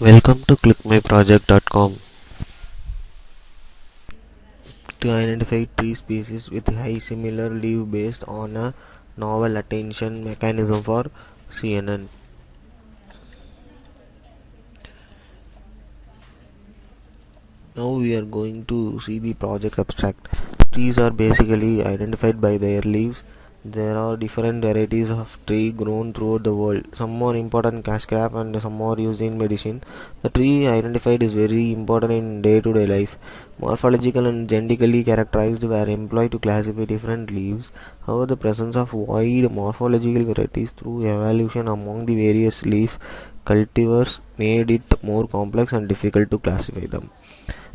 Welcome to ClickMyProject.com. To identify tree species with high similar leaf based on a novel attention mechanism for CNN. Now we are going to see the project abstract. Trees are basically identified by their leaves. There are different varieties of tree grown throughout the world. Some are important cash crop and some are used in medicine. The tree identified is very important in day-to-day life. Morphological and genetically characterized were employed to classify different leaves. However, the presence of wide morphological varieties through evolution among the various leaf cultivars made it more complex and difficult to classify them.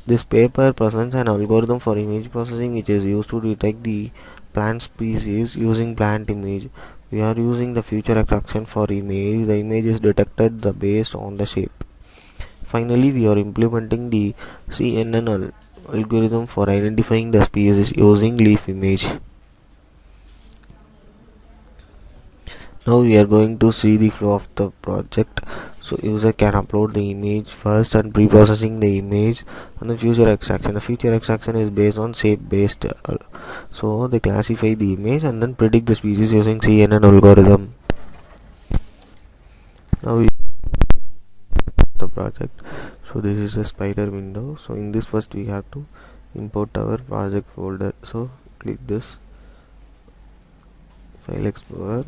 This paper presents an algorithm for image processing which is used to detect the plant species using plant image. We are using the feature extraction for image. The image is detected based on the shape. Finally, we are implementing the CNN algorithm for identifying the species using leaf image. Now we are going to see the flow of the project. So user can upload the image first and pre-processing the image, and the feature extraction. The feature extraction is based on shape based. So they classify the image and then predict the species using CNN algorithm. Now we the project. So this is a spider window. So in this first we have to import our project folder. So click this file explorer.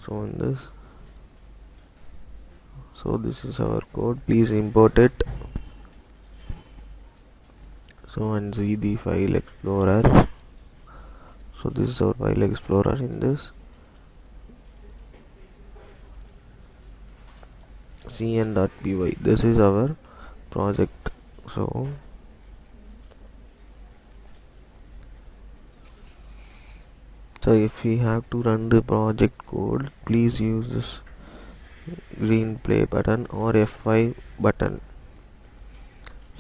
So in this, so this is our code. Please import it. So and see the file explorer. So this is our file explorer. In this cn.py, this is our project. So if we have to run the project code, please use this green play button or F5 button.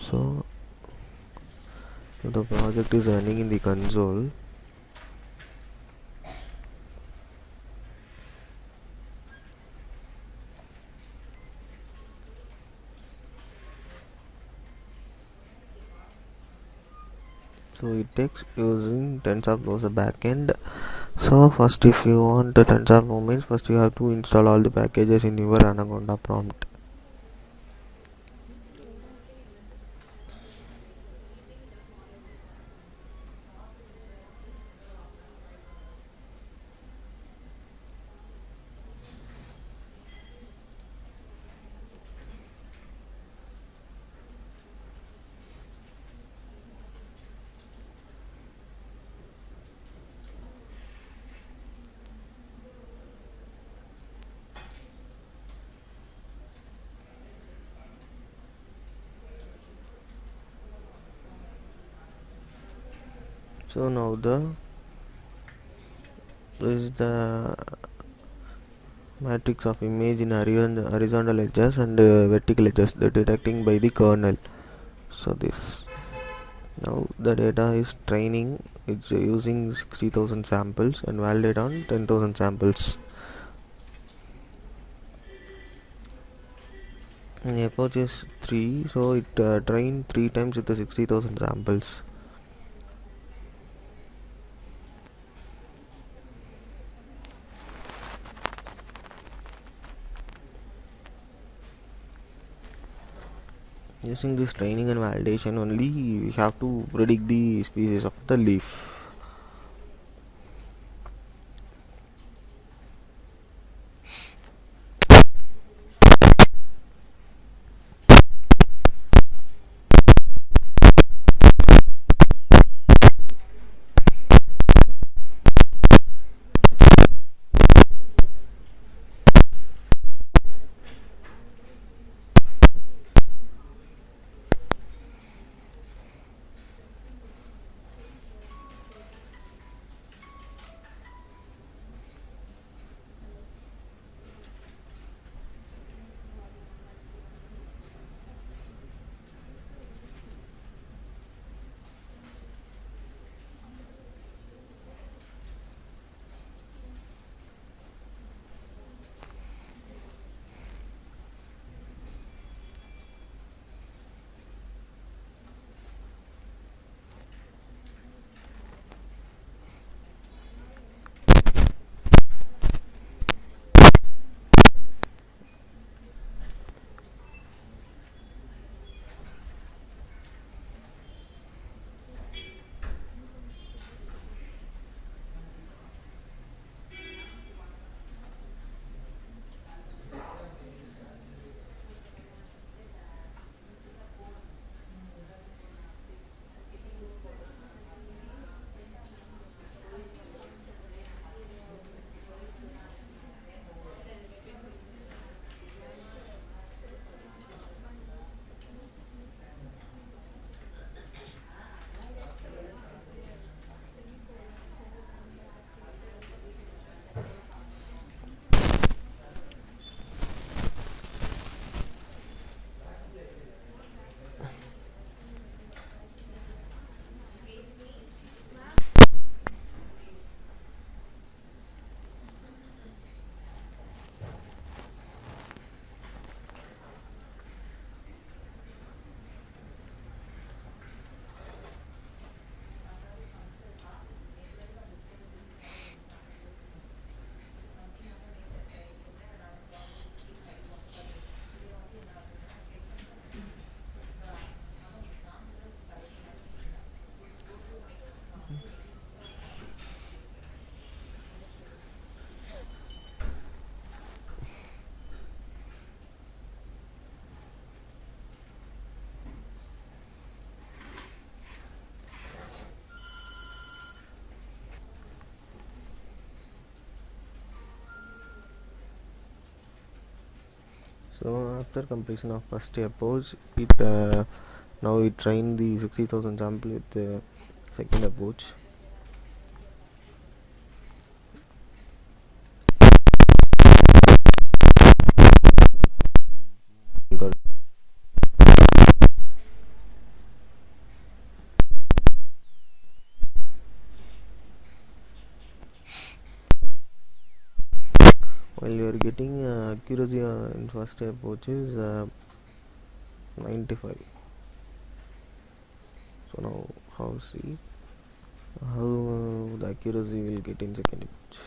So the project is running in the console. So it takes using TensorFlow as a backend. So first, if you want the TensorFlow means, first you have to install all the packages in your Anaconda prompt. So now this is the matrix of image in horizontal edges and vertical edges, the detecting by the kernel. So this, now the data is training. It's using 60,000 samples and validate on 10,000 samples. And approach is 3, so it trained 3 times with the 60,000 samples. Using this training and validation only, we have to predict the species of the leaf. So after completion of first approach, it now we train the 60,000 sample with the second approach. While you are getting accuracy in first approach is 95. So now how see how the accuracy will get in second approach.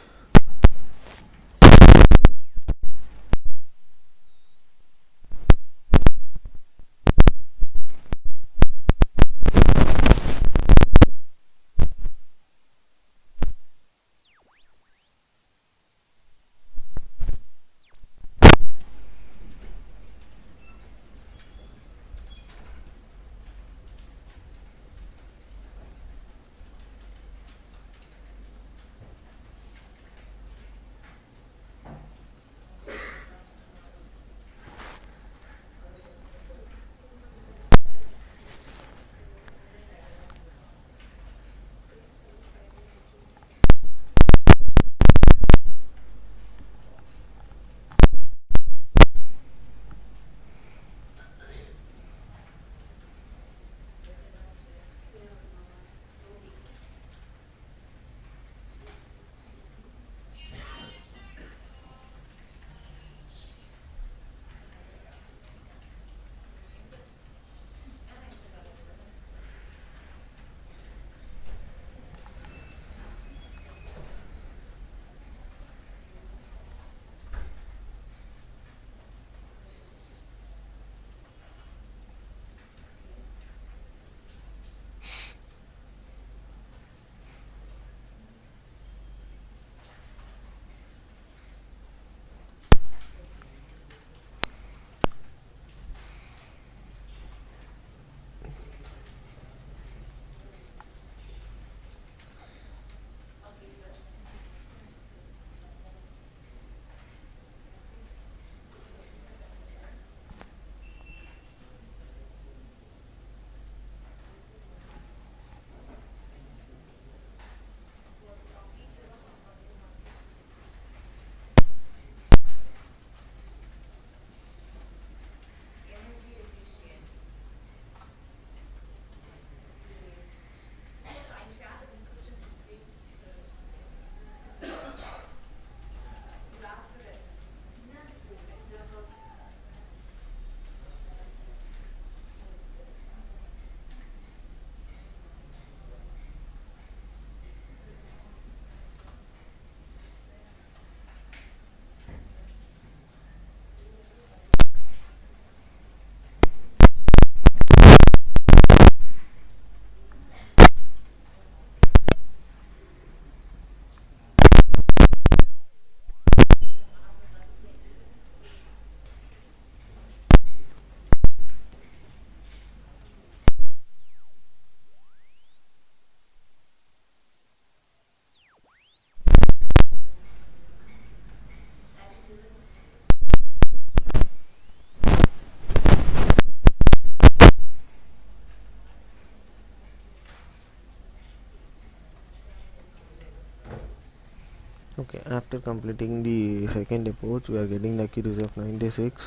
Okay, after completing the second approach, we are getting the accuracy of 96,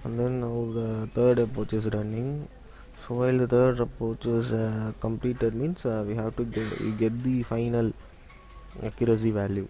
and then now the third approach is running. So while the third approach is completed, means we have to get the final accuracy value.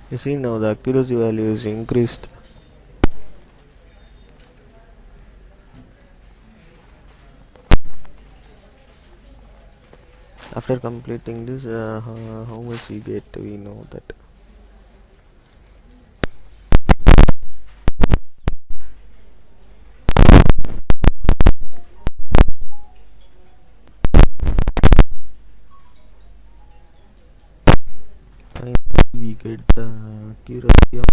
You see now the accuracy value is increased. After completing this, how much we get, we know that. Finally, we get the accuracy of,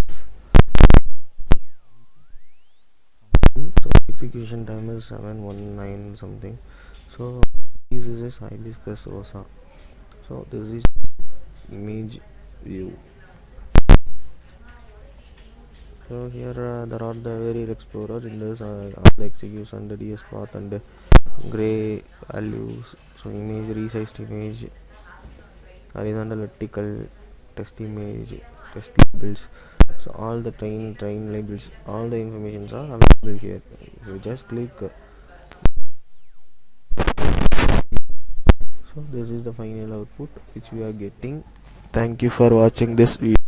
so execution time is 719 something. So this is a hibiscus rosa. So this is image view. So here there are the various explorer in this all the execution, the DS path and the gray values. So image, resized image, horizontal, vertical, test image, test labels. So all the train labels, all the informations are available here. You just click. So this is the final output which we are getting. Thank you for watching this video.